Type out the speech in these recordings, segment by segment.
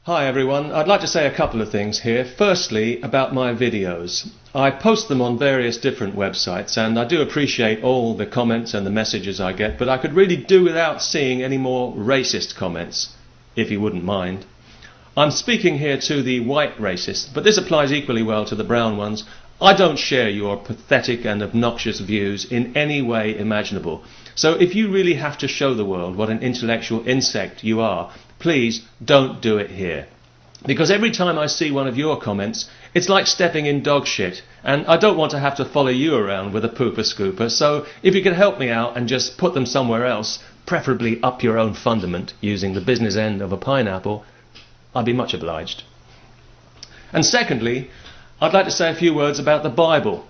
Hi everyone, I'd like to say a couple of things here. Firstly, about my videos. I post them on various different websites and I do appreciate all the comments and the messages I get, but I could really do without seeing any more racist comments, if you wouldn't mind. I'm speaking here to the white racists, but this applies equally well to the brown ones. I don't share your pathetic and obnoxious views in any way imaginable. So if you really have to show the world what an intellectual insect you are, please don't do it here. Because every time I see one of your comments, it's like stepping in dog shit, and I don't want to have to follow you around with a pooper scooper, so if you could help me out and just put them somewhere else, preferably up your own fundament, using the business end of a pineapple, I'd be much obliged. And secondly, I'd like to say a few words about the Bible.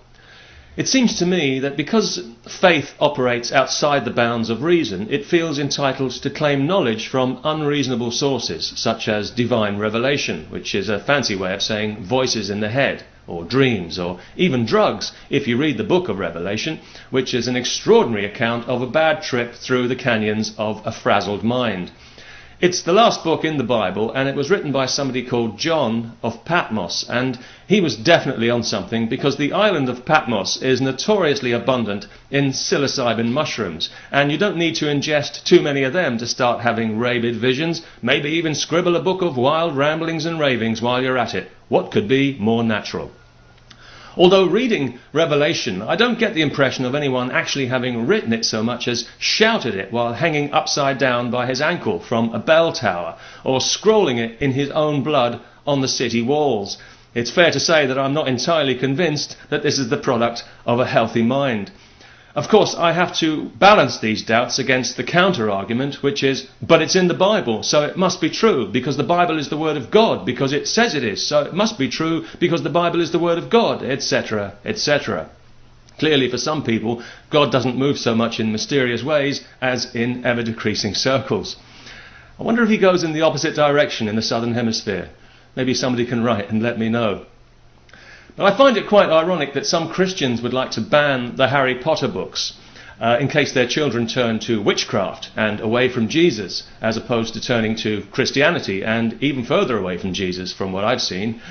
It seems to me that because faith operates outside the bounds of reason, it feels entitled to claim knowledge from unreasonable sources, such as divine revelation, which is a fancy way of saying voices in the head, or dreams, or even drugs, if you read the book of Revelation, which is an extraordinary account of a bad trip through the canyons of a frazzled mind. It's the last book in the Bible, and it was written by somebody called John of Patmos, and he was definitely on something, because the island of Patmos is notoriously abundant in psilocybin mushrooms, and you don't need to ingest too many of them to start having rabid visions. Maybe even scribble a book of wild ramblings and ravings while you're at it. What could be more natural? Although reading Revelation, I don't get the impression of anyone actually having written it so much as shouted it while hanging upside down by his ankle from a bell tower, or scrolling it in his own blood on the city walls. It's fair to say that I'm not entirely convinced that this is the product of a healthy mind. Of course, I have to balance these doubts against the counter-argument, which is, but it's in the Bible, so it must be true, because the Bible is the Word of God, because it says it is, so it must be true, because the Bible is the Word of God, etc., etc. Clearly, for some people, God doesn't move so much in mysterious ways as in ever-decreasing circles. I wonder if he goes in the opposite direction in the Southern Hemisphere. Maybe somebody can write and let me know. But I find it quite ironic that some Christians would like to ban the Harry Potter books in case their children turn to witchcraft and away from Jesus, as opposed to turning to Christianity and even further away from Jesus from what I've seen.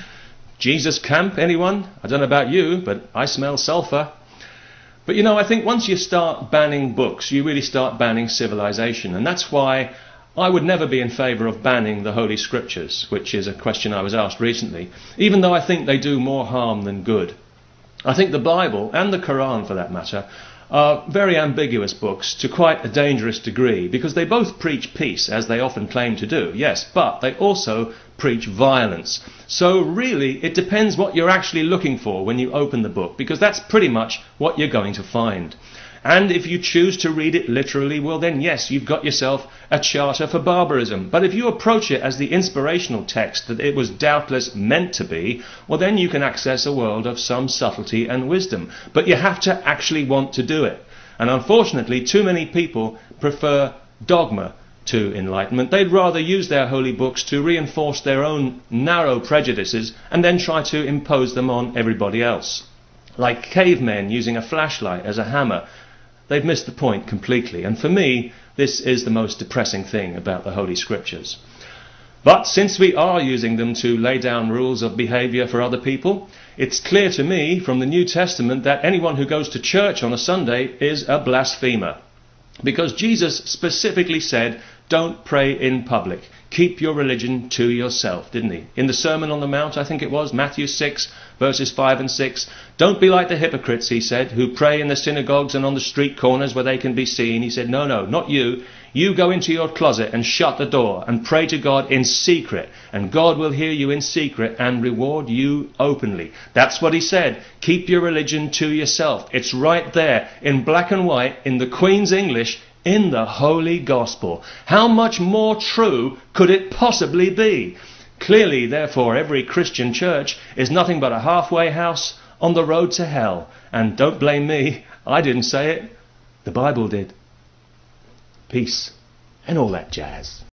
Jesus camp, anyone? I don't know about you, but I smell sulphur. But you know, I think once you start banning books, you really start banning civilization, and that's why I would never be in favour of banning the Holy Scriptures, which is a question I was asked recently, even though I think they do more harm than good. I think the Bible, and the Quran for that matter, are very ambiguous books to quite a dangerous degree, because they both preach peace, as they often claim to do, yes, but they also preach violence. So really, it depends what you're actually looking for when you open the book, because that's pretty much what you're going to find. And if you choose to read it literally, well then yes, you've got yourself a charter for barbarism. But if you approach it as the inspirational text that it was doubtless meant to be, well then you can access a world of some subtlety and wisdom. But you have to actually want to do it. And unfortunately, too many people prefer dogma to enlightenment. They'd rather use their holy books to reinforce their own narrow prejudices and then try to impose them on everybody else. Like cavemen using a flashlight as a hammer. They've missed the point completely, and for me, this is the most depressing thing about the Holy Scriptures. But since we are using them to lay down rules of behaviour for other people, it's clear to me from the New Testament that anyone who goes to church on a Sunday is a blasphemer. Because Jesus specifically said, don't pray in public. Keep your religion to yourself, didn't he? In the Sermon on the Mount, I think it was, Matthew 6, verses 5 and 6. Don't be like the hypocrites, he said, who pray in the synagogues and on the street corners where they can be seen. He said, no, not you. You go into your closet and shut the door and pray to God in secret, and God will hear you in secret and reward you openly. That's what he said. Keep your religion to yourself. It's right there in black and white in the Queen's English in the Holy Gospel. How much more true could it possibly be? Clearly, therefore, every Christian church is nothing but a halfway house on the road to hell. And don't blame me, I didn't say it, the Bible did. Peace and all that jazz.